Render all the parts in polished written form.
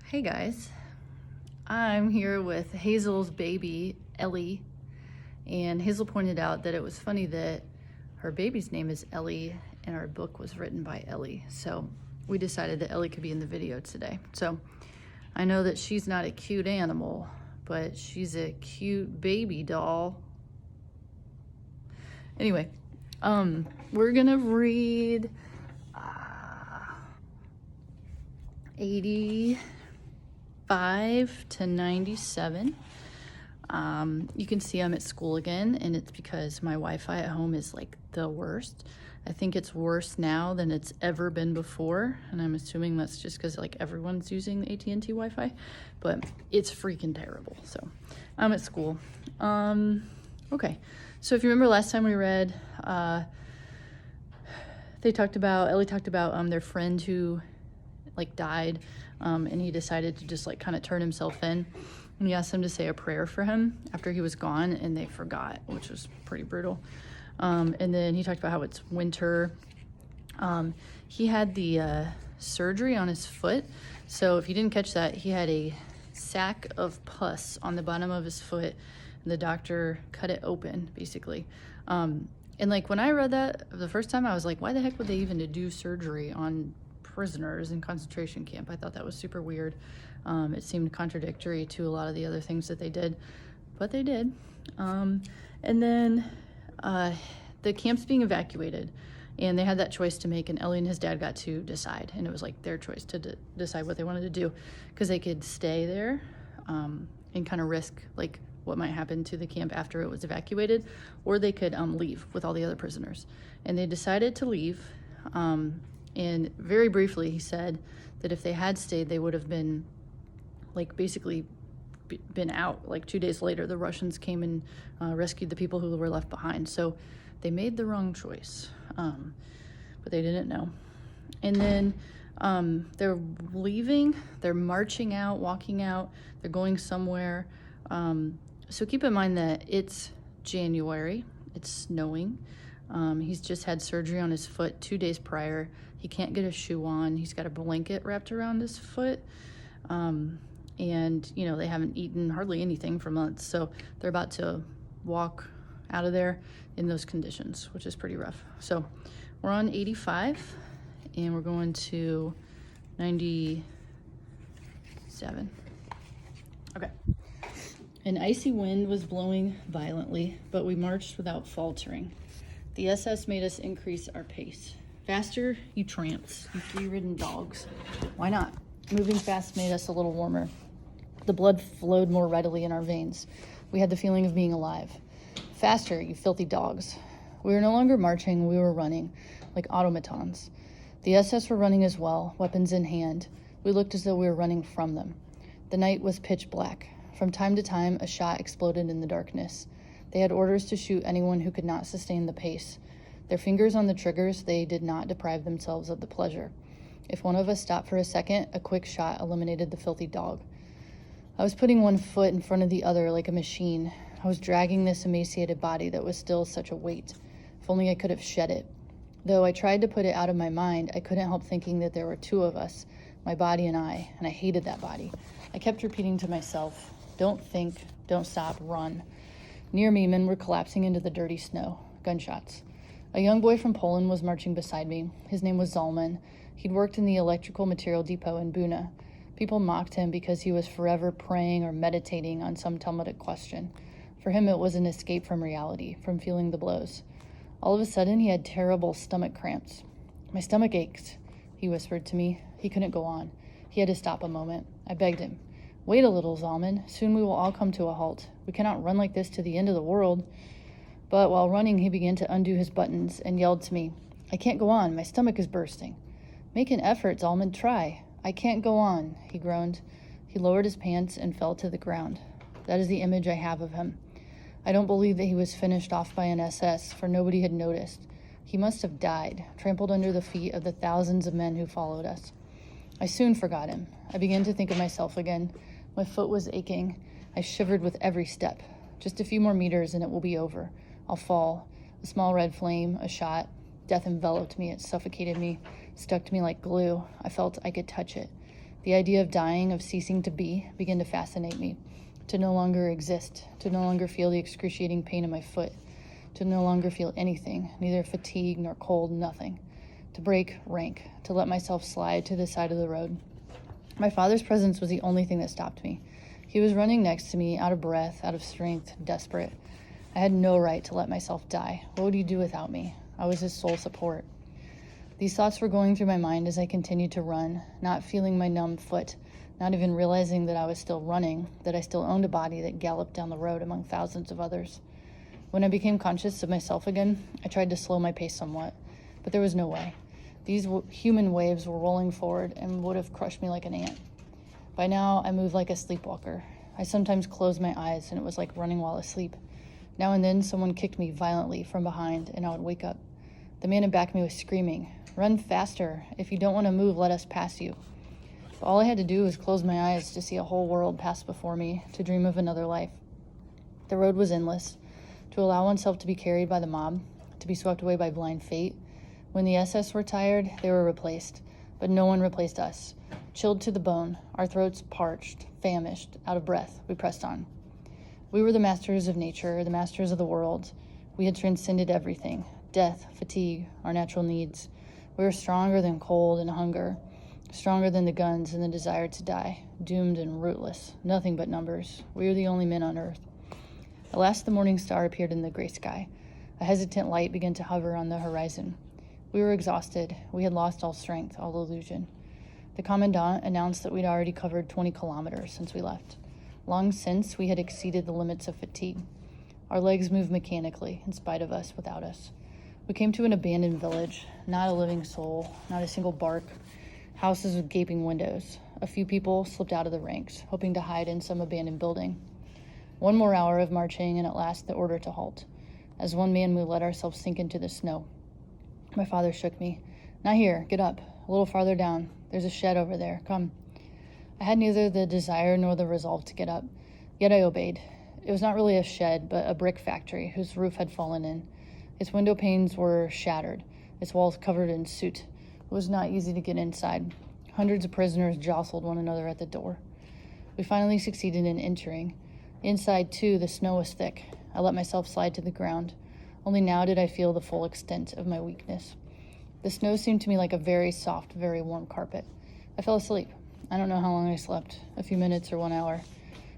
Hey guys, I'm here with Hazel's baby, Ellie, and Hazel pointed out that it was funny that her baby's name is Ellie and our book was written by Ellie, so we decided that Ellie could be in the video today. So I know that she's not a cute animal, but she's a cute baby doll. Anyway, we're gonna read 85 to 97. You can see I'm at school again, and it's because my Wi-Fi at home is like the worst. I think it's worse now than it's ever been before, and I'm assuming that's just because like everyone's using the AT&T Wi-Fi, but it's freaking terrible. So I'm at school. Okay, so if you remember last time we read, Ellie talked about their friend who like died, and he decided to just like kind of turn himself in, and he asked them to say a prayer for him after he was gone, and they forgot, which was pretty brutal. And then he talked about how it's winter. He had the surgery on his foot, so if you didn't catch that, he had a sack of pus on the bottom of his foot, and the doctor cut it open basically. And like when I read that the first time, I was like, why the heck would they even do surgery on prisoners in concentration camp? I thought that was super weird. It seemed contradictory to a lot of the other things that they did, but they did. And then the camp's being evacuated, and they had that choice to make, and Ellie and his dad got to decide, and it was like their choice to decide what they wanted to do, because they could stay there and kind of risk like what might happen to the camp after it was evacuated, or they could leave with all the other prisoners. And they decided to leave. And very briefly, he said that if they had stayed, they would have been like basically been out. Like 2 days later, the Russians came and rescued the people who were left behind. So they made the wrong choice, but they didn't know. And then they're leaving, they're marching out, walking out, they're going somewhere. So keep in mind that it's January, it's snowing. He's just had surgery on his foot 2 days prior. He can't get a shoe on. He's got a blanket wrapped around his foot. And, you know, they haven't eaten hardly anything for months. So they're about to walk out of there in those conditions, which is pretty rough. So we're on 85, and we're going to 97. Okay. An icy wind was blowing violently, but we marched without faltering. The SS made us increase our pace. Faster, you tramps, you flea-ridden dogs. Why not? Moving fast made us a little warmer. The blood flowed more readily in our veins. We had the feeling of being alive. Faster, you filthy dogs. We were no longer marching, we were running, like automatons. The SS were running as well, weapons in hand. We looked as though we were running from them. The night was pitch black. From time to time, a shot exploded in the darkness. They had orders to shoot anyone who could not sustain the pace. Their fingers on the triggers, they did not deprive themselves of the pleasure. If one of us stopped for a second, a quick shot eliminated the filthy dog. I was putting one foot in front of the other like a machine. I was dragging this emaciated body that was still such a weight. If only I could have shed it. Though I tried to put it out of my mind, I couldn't help thinking that there were two of us, my body and I hated that body. I kept repeating to myself, don't think, don't stop, run. Near me, men were collapsing into the dirty snow. Gunshots. A young boy from Poland was marching beside me. His name was Zalman. He'd worked in the electrical material depot in Buna. People mocked him because he was forever praying or meditating on some Talmudic question. For him, it was an escape from reality, from feeling the blows. All of a sudden, he had terrible stomach cramps. My stomach ached, he whispered to me. He couldn't go on. He had to stop a moment. I begged him. Wait a little, Zalman. Soon we will all come to a halt. We cannot run like this to the end of the world. But while running, he began to undo his buttons and yelled to me, I can't go on. My stomach is bursting. Make an effort, Zalman. Try. I can't go on, he groaned. He lowered his pants and fell to the ground. That is the image I have of him. I don't believe that he was finished off by an SS, for nobody had noticed. He must have died, trampled under the feet of the thousands of men who followed us. I soon forgot him. I began to think of myself again. My foot was aching. I shivered with every step. Just a few more meters and it will be over. I'll fall. A small red flame, a shot. Death enveloped me. It suffocated me, stuck to me like glue. I felt I could touch it. The idea of dying, of ceasing to be, began to fascinate me. To no longer exist, to no longer feel the excruciating pain in my foot, to no longer feel anything, neither fatigue nor cold, nothing. To break rank, to let myself slide to the side of the road. My father's presence was the only thing that stopped me. He was running next to me, out of breath, out of strength, desperate. I had no right to let myself die. What would he do without me? I was his sole support. These thoughts were going through my mind as I continued to run, not feeling my numb foot, not even realizing that I was still running, that I still owned a body that galloped down the road among thousands of others. When I became conscious of myself again, I tried to slow my pace somewhat, but there was no way. These human waves were rolling forward and would have crushed me like an ant. By now, I moved like a sleepwalker. I sometimes closed my eyes, and it was like running while asleep. Now and then, someone kicked me violently from behind, and I would wake up. The man in back of me was screaming, "Run faster. If you don't want to move, let us pass you." But all I had to do was close my eyes to see a whole world pass before me, to dream of another life. The road was endless. To allow oneself to be carried by the mob, to be swept away by blind fate. When the SS were tired, they were replaced. But no one replaced us. Chilled to the bone, our throats parched, famished, out of breath, we pressed on. We were the masters of nature, the masters of the world. We had transcended everything, death, fatigue, our natural needs. We were stronger than cold and hunger, stronger than the guns and the desire to die, doomed and rootless, nothing but numbers. We were the only men on earth. At last the morning star appeared in the gray sky. A hesitant light began to hover on the horizon. We were exhausted. We had lost all strength, all illusion. The commandant announced that we'd already covered 20 kilometers since we left. Long since, we had exceeded the limits of fatigue. Our legs moved mechanically, in spite of us, without us. We came to an abandoned village, not a living soul, not a single bark, houses with gaping windows. A few people slipped out of the ranks, hoping to hide in some abandoned building. One more hour of marching, and at last the order to halt. As one man, we let ourselves sink into the snow. My father shook me. "Not here, get up. A little farther down. There's a shed over there. Come." I had neither the desire nor the resolve to get up, yet I obeyed. It was not really a shed, but a brick factory whose roof had fallen in. Its window panes were shattered, its walls covered in soot. It was not easy to get inside. Hundreds of prisoners jostled one another at the door. We finally succeeded in entering. Inside, too, the snow was thick. I let myself slide to the ground. Only now did I feel the full extent of my weakness. The snow seemed to me like a very soft, very warm carpet. I fell asleep. I don't know how long I slept, a few minutes or 1 hour.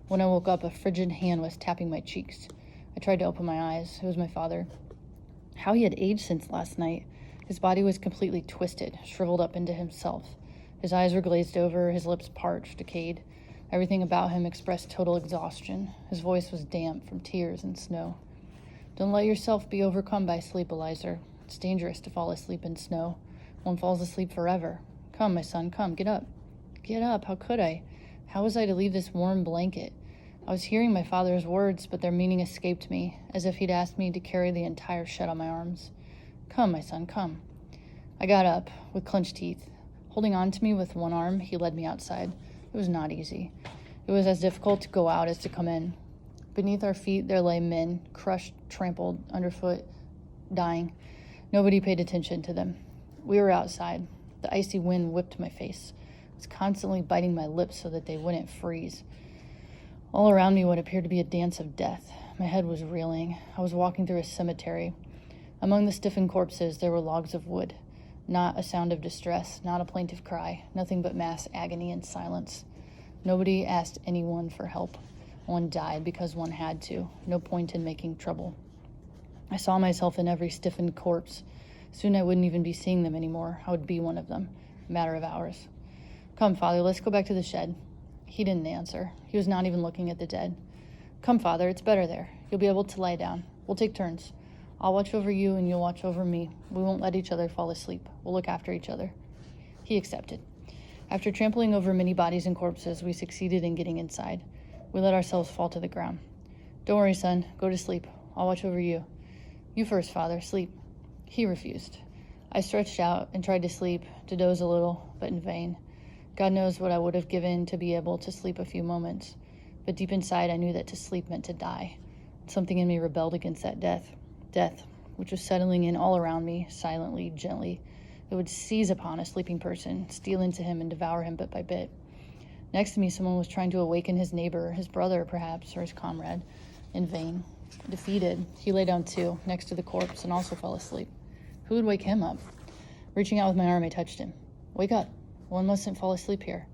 When I woke up, a frigid hand was tapping my cheeks. I tried to open my eyes. It was my father. How he had aged since last night. His body was completely twisted, shriveled up into himself. His eyes were glazed over, his lips parched, decayed. Everything about him expressed total exhaustion. His voice was damp from tears and snow. "Don't let yourself be overcome by sleep, Eliezer. It's dangerous to fall asleep in snow. One falls asleep forever. Come, my son, come, get up." Get up? How could I? How was I to leave this warm blanket? I was hearing my father's words, but their meaning escaped me, as if he'd asked me to carry the entire shed on my arms. "Come, my son, come." I got up, with clenched teeth. Holding on to me with one arm, he led me outside. It was not easy. It was as difficult to go out as to come in. Beneath our feet there lay men, crushed, trampled, underfoot, dying. Nobody paid attention to them. We were outside. The icy wind whipped my face. I was constantly biting my lips so that they wouldn't freeze. All around me what appeared to be a dance of death. My head was reeling. I was walking through a cemetery. Among the stiffened corpses there were logs of wood. Not a sound of distress, not a plaintive cry, nothing but mass agony and silence. Nobody asked anyone for help. One died because one had to. No point in making trouble. I saw myself in every stiffened corpse. Soon I wouldn't even be seeing them anymore. I would be one of them. A matter of hours. "Come, Father, let's go back to the shed." He didn't answer. He was not even looking at the dead. "Come, Father, it's better there. You'll be able to lie down. We'll take turns. I'll watch over you and you'll watch over me. We won't let each other fall asleep. We'll look after each other." He accepted. After trampling over many bodies and corpses, we succeeded in getting inside. We let ourselves fall to the ground. "Don't worry, son. Go to sleep. I'll watch over you." "You first, Father. Sleep." He refused. I stretched out and tried to sleep, to doze a little, but in vain. God knows what I would have given to be able to sleep a few moments. But deep inside, I knew that to sleep meant to die. Something in me rebelled against that death. Death, which was settling in all around me, silently, gently. It would seize upon a sleeping person, steal into him and devour him bit by bit. Next to me, someone was trying to awaken his neighbor, his brother perhaps, or his comrade, in vain. Defeated, he lay down too, next to the corpse, and also fell asleep. Who would wake him up? Reaching out with my arm, I touched him. Wake up. One mustn't fall asleep here.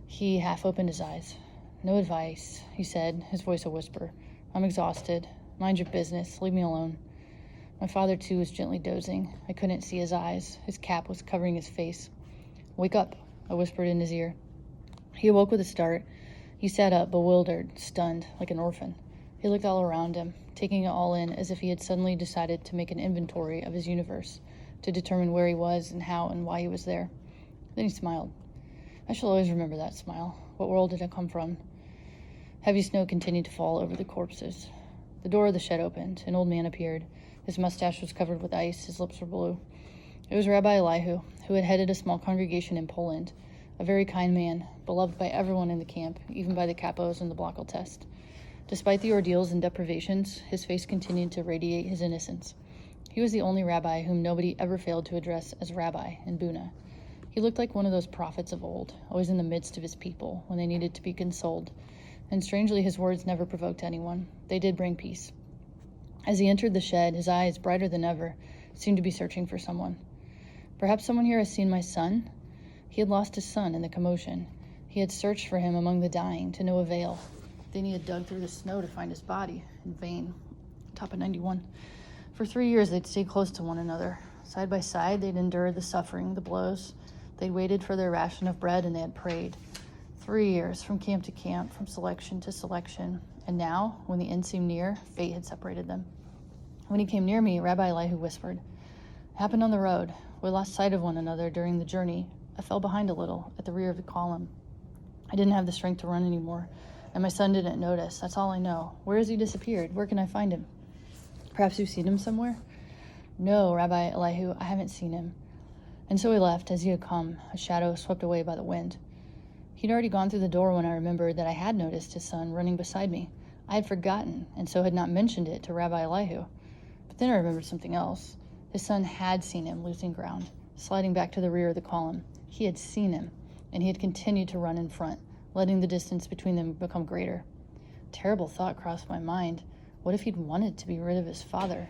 He half opened his eyes. No advice, he said, his voice a whisper. I'm exhausted. Mind your business. Leave me alone. My father, too, was gently dozing. I couldn't see his eyes. His cap was covering his face. Wake up, I whispered in his ear. He awoke with a start. He sat up, bewildered, stunned, like an orphan. He looked all around him, taking it all in as if he had suddenly decided to make an inventory of his universe, to determine where he was and how and why he was there. Then he smiled. I shall always remember that smile. What world did I come from? Heavy snow continued to fall over the corpses. The door of the shed opened. An old man appeared. His mustache was covered with ice. His lips were blue. It was Rabbi Elihu, who had headed a small congregation in Poland. A very kind man, beloved by everyone in the camp, even by the capos and the Blockel test. Despite the ordeals and deprivations, his face continued to radiate his innocence. He was the only rabbi whom nobody ever failed to address as rabbi in Buna. He looked like one of those prophets of old, always in the midst of his people when they needed to be consoled. And strangely, his words never provoked anyone. They did bring peace. As he entered the shed, his eyes, brighter than ever, seemed to be searching for someone. Perhaps someone here has seen my son? He had lost his son in the commotion. He had searched for him among the dying to no avail. Then he had dug through the snow to find his body, in vain. Top of 91. For 3 years, they'd stayed close to one another. Side by side, they'd endured the suffering, the blows. They'd waited for their ration of bread, and they had prayed. 3 years, from camp to camp, from selection to selection. And now, when the end seemed near, fate had separated them. When he came near me, Rabbi Elihu whispered, "It happened on the road. We lost sight of one another during the journey. I fell behind a little, at the rear of the column. I didn't have the strength to run anymore, and my son didn't notice. That's all I know. Where has he disappeared? Where can I find him? Perhaps you've seen him somewhere?" "No, Rabbi Elihu, I haven't seen him." And so he left as he had come, a shadow swept away by the wind. He'd already gone through the door when I remembered that I had noticed his son running beside me. I had forgotten, and so had not mentioned it to Rabbi Elihu. But then I remembered something else. His son had seen him losing ground, sliding back to the rear of the column. He had seen him, and he had continued to run in front, letting the distance between them become greater. A terrible thought crossed my mind. What if he'd wanted to be rid of his father?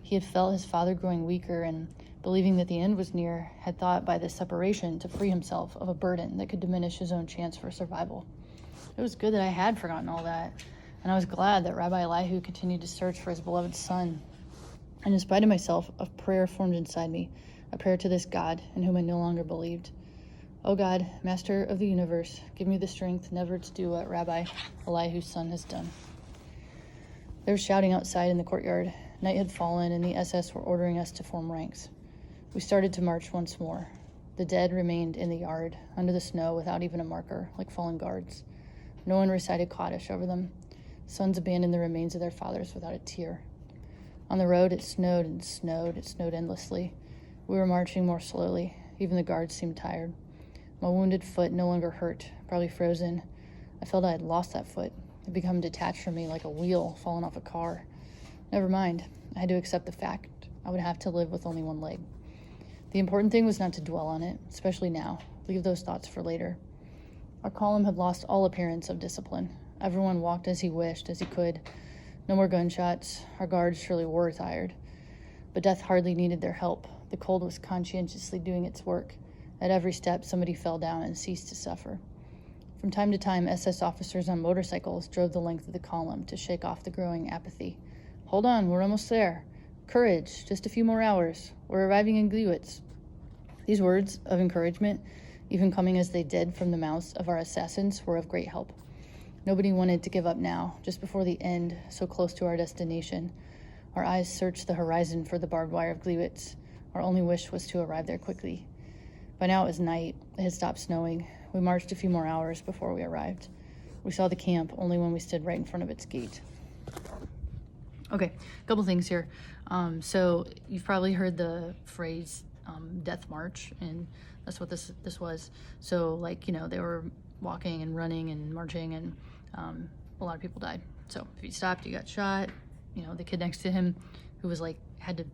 He had felt his father growing weaker and, believing that the end was near, had thought by this separation to free himself of a burden that could diminish his own chance for survival. It was good that I had forgotten all that, and I was glad that Rabbi Elihu continued to search for his beloved son. And in spite of myself, a prayer formed inside me, a prayer to this God in whom I no longer believed. "O God, Master of the universe, give me the strength never to do what Rabbi Elihu's son has done." There was shouting outside in the courtyard. Night had fallen, and the SS were ordering us to form ranks. We started to march once more. The dead remained in the yard, under the snow, without even a marker, like fallen guards. No one recited Kaddish over them. Sons abandoned the remains of their fathers without a tear. On the road, it snowed and snowed. It snowed endlessly. We were marching more slowly. Even the guards seemed tired. My wounded foot no longer hurt, probably frozen. I felt I had lost that foot. It had become detached from me like a wheel fallen off a car. Never mind. I had to accept the fact I would have to live with only one leg. The important thing was not to dwell on it, especially now. Leave those thoughts for later. Our column had lost all appearance of discipline. Everyone walked as he wished, as he could. No more gunshots. Our guards surely were tired. But death hardly needed their help. The cold was conscientiously doing its work. At every step, somebody fell down and ceased to suffer. From time to time, SS officers on motorcycles drove the length of the column to shake off the growing apathy. "Hold on, we're almost there. Courage, just a few more hours. We're arriving in Gliwice." These words of encouragement, even coming as they did from the mouths of our assassins, were of great help. Nobody wanted to give up now, just before the end, so close to our destination. Our eyes searched the horizon for the barbed wire of Gliwice. Our only wish was to arrive there quickly. By now it was night. It had stopped snowing. We marched a few more hours before we arrived. We saw the camp only when we stood right in front of its gate. Okay, a couple things here. So you've probably heard the phrase death march, and that's what this was. So, like, they were walking and running and marching, and a lot of people died. So if he stopped, he got shot. The kid next to him, who was had to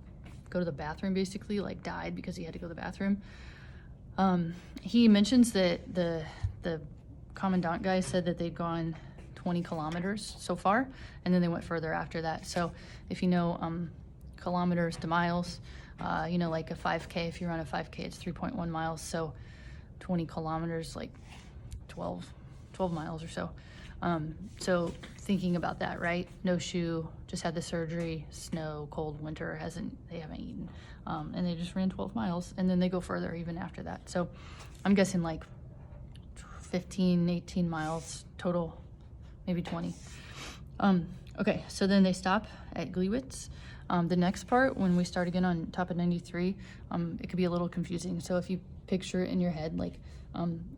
go to the bathroom, basically, died because he had to go to the bathroom. He mentions that the commandant guy said that they'd gone 20 kilometers so far, and then they went further after that. So if you know kilometers to miles, you know, like a 5K, if you run a 5K, it's 3.1 miles. So 20 kilometers, like 12 miles or so. So thinking about that, right? No shoe, just had the surgery, snow, cold winter, they haven't eaten. And they just ran 12 miles, and then they go further even after that. So I'm guessing like 15, 18 miles total, maybe 20. Okay, so then they stop at Gleiwitz. The next part, when we start again on top of 93, it could be a little confusing. So if you picture it in your head, like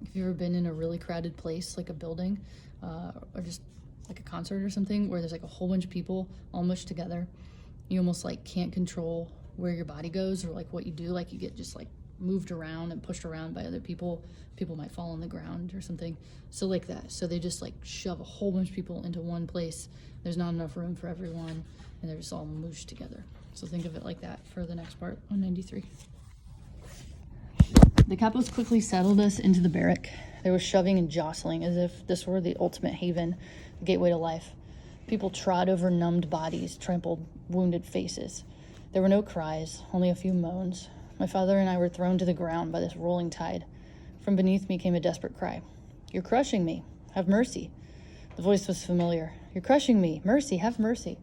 if you've ever been in a really crowded place, like a building, or just like a concert or something, where there's like a whole bunch of people all mushed together, you almost like can't control where your body goes or like what you do. Like you get just like moved around and pushed around by other people. People might fall on the ground or something. So like that. So they just like shove a whole bunch of people into one place. There's not enough room for everyone, and they're just all mooshed together. So think of it like that for the next part on 93. The Capos quickly settled us into the barrack. There was shoving and jostling as if this were the ultimate haven, the gateway to life. People trod over numbed bodies, trampled wounded faces. There were no cries, only a few moans. My father and I were thrown to the ground by this rolling tide. From beneath me came a desperate cry. "You're crushing me. Have mercy." The voice was familiar. "You're crushing me. Mercy, have mercy."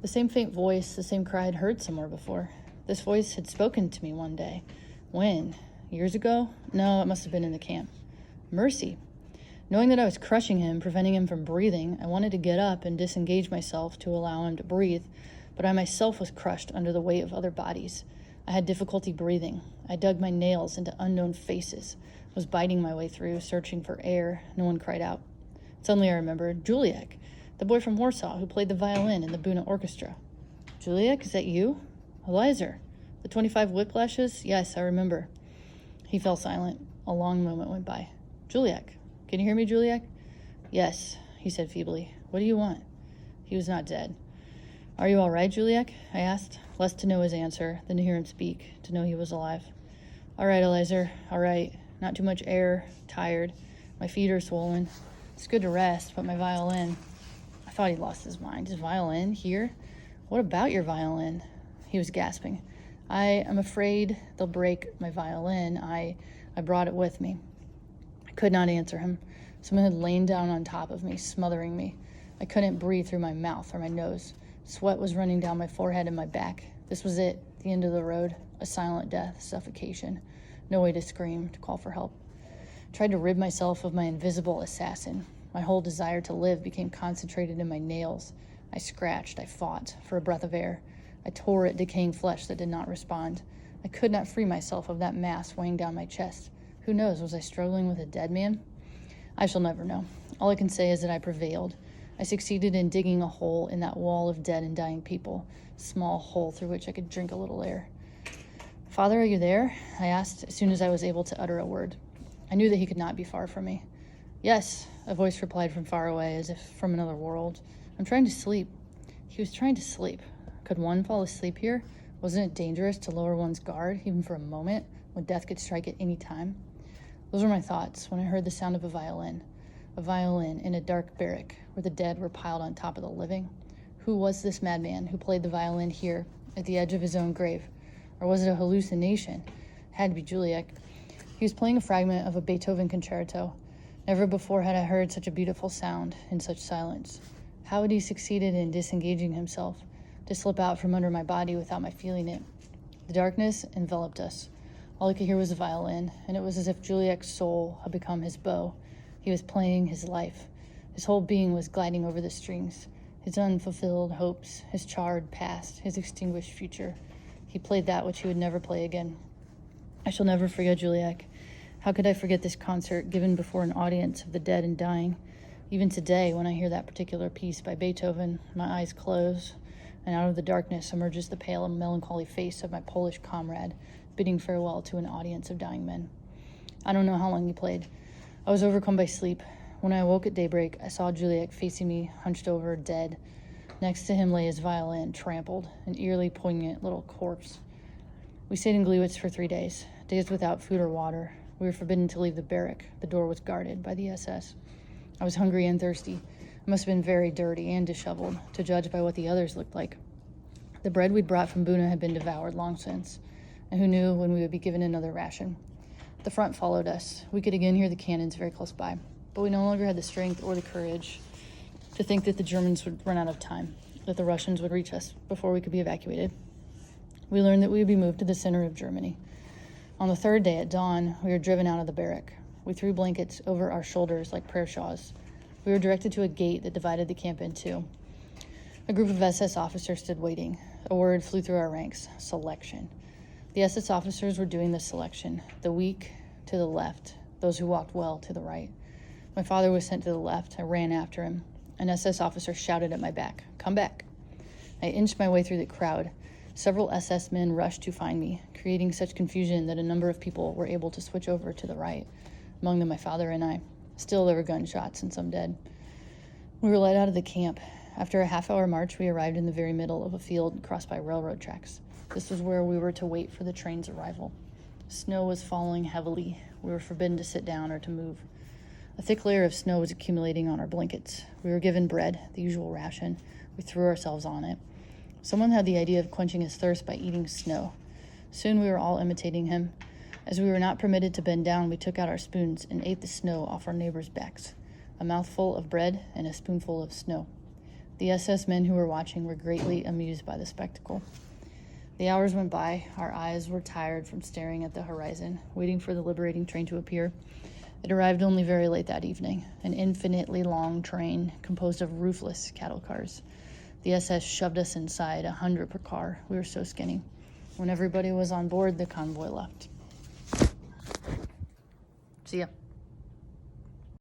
The same faint voice, the same cry I'd heard somewhere before. This voice had spoken to me one day. When? Years ago? No, it must have been in the camp. Mercy. Knowing that I was crushing him, preventing him from breathing, I wanted to get up and disengage myself to allow him to breathe, but I myself was crushed under the weight of other bodies. I had difficulty breathing. I dug my nails into unknown faces, was biting my way through, searching for air. No one cried out. Suddenly I remembered Juliek, the boy from Warsaw who played the violin in the Buna Orchestra. "Juliek, is that you?" "Eliezer. The 25 whiplashes? Yes, I remember." He fell silent. A long moment went by. "Juliek. Can you hear me, Juliek?" "Yes," he said feebly. "What do you want?" He was not dead. "Are you all right, Juliek?" I asked, less to know his answer than to hear him speak, to know he was alive. "All right, Eliezer. All right. Not too much air. Tired. My feet are swollen. It's good to rest, but my violin..." I thought he'd lost his mind. "His violin? Here? What about your violin?" He was gasping. "I am afraid they'll break my violin. I brought it with me." I could not answer him. Someone had lain down on top of me, smothering me. I couldn't breathe through my mouth or my nose. Sweat was running down my forehead and my back. This was it, the end of the road, a silent death, suffocation. No way to scream, to call for help. I tried to rid myself of my invisible assassin. My whole desire to live became concentrated in my nails. I scratched, I fought for a breath of air. I tore at decaying flesh that did not respond. I could not free myself of that mass weighing down my chest. Who knows, was I struggling with a dead man? I shall never know. All I can say is that I prevailed. I succeeded in digging a hole in that wall of dead and dying people, a small hole through which I could drink a little air. "Father, are you there?" I asked as soon as I was able to utter a word. I knew that he could not be far from me. "Yes," a voice replied from far away, as if from another world. "I'm trying to sleep." He was trying to sleep. Could one fall asleep here? Wasn't it dangerous to lower one's guard, even for a moment, when death could strike at any time? Those were my thoughts when I heard the sound of a violin in a dark barrack where the dead were piled on top of the living. Who was this madman who played the violin here, at the edge of his own grave? Or was it a hallucination? It had to be Juliek. He was playing a fragment of a Beethoven concerto. Never before had I heard such a beautiful sound in such silence. How had he succeeded in disengaging himself, to slip out from under my body without my feeling it? The darkness enveloped us. All I could hear was the violin, and it was as if Juliek's soul had become his bow. He was playing his life. His whole being was gliding over the strings. His unfulfilled hopes, his charred past, his extinguished future. He played that which he would never play again. I shall never forget Juliek. How could I forget this concert given before an audience of the dead and dying? Even today, when I hear that particular piece by Beethoven, my eyes close, and out of the darkness emerges the pale and melancholy face of my Polish comrade, bidding farewell to an audience of dying men. I don't know how long he played. I was overcome by sleep. When I awoke at daybreak, I saw Juliek facing me, hunched over, dead. Next to him lay his violin, trampled, an eerily poignant little corpse. We stayed in Gleiwitz for 3 days, days without food or water. We were forbidden to leave the barrack. The door was guarded by the SS. I was hungry and thirsty. I must have been very dirty and disheveled, to judge by what the others looked like. The bread we'd brought from Buna had been devoured long since, and who knew when we would be given another ration. The front followed us. We could again hear the cannons very close by, but we no longer had the strength or the courage to think that the Germans would run out of time, that the Russians would reach us before we could be evacuated. We learned that we would be moved to the center of Germany. On the third day at dawn, we were driven out of the barrack. We threw blankets over our shoulders like prayer shawls. We were directed to a gate that divided the camp in two. A group of SS officers stood waiting. A word flew through our ranks: selection. The SS officers were doing the selection. The weak to the left, those who walked well to the right. My father was sent to the left. I ran after him. An SS officer shouted at my back, "Come back." I inched my way through the crowd. Several SS men rushed to find me, creating such confusion that a number of people were able to switch over to the right, among them my father and I. Still, there were gunshots and some dead. We were led out of the camp. After a half-hour march, we arrived in the very middle of a field crossed by railroad tracks. This was where we were to wait for the train's arrival. Snow was falling heavily. We were forbidden to sit down or to move. A thick layer of snow was accumulating on our blankets. We were given bread, the usual ration. We threw ourselves on it. Someone had the idea of quenching his thirst by eating snow. Soon we were all imitating him. As we were not permitted to bend down, we took out our spoons and ate the snow off our neighbors' backs. A mouthful of bread and a spoonful of snow. The SS men who were watching were greatly amused by the spectacle. The hours went by. Our eyes were tired from staring at the horizon, waiting for the liberating train to appear. It arrived only very late that evening, an infinitely long train composed of roofless cattle cars. The SS shoved us inside, 100 per car. We were so skinny. When everybody was on board, the convoy left. See ya.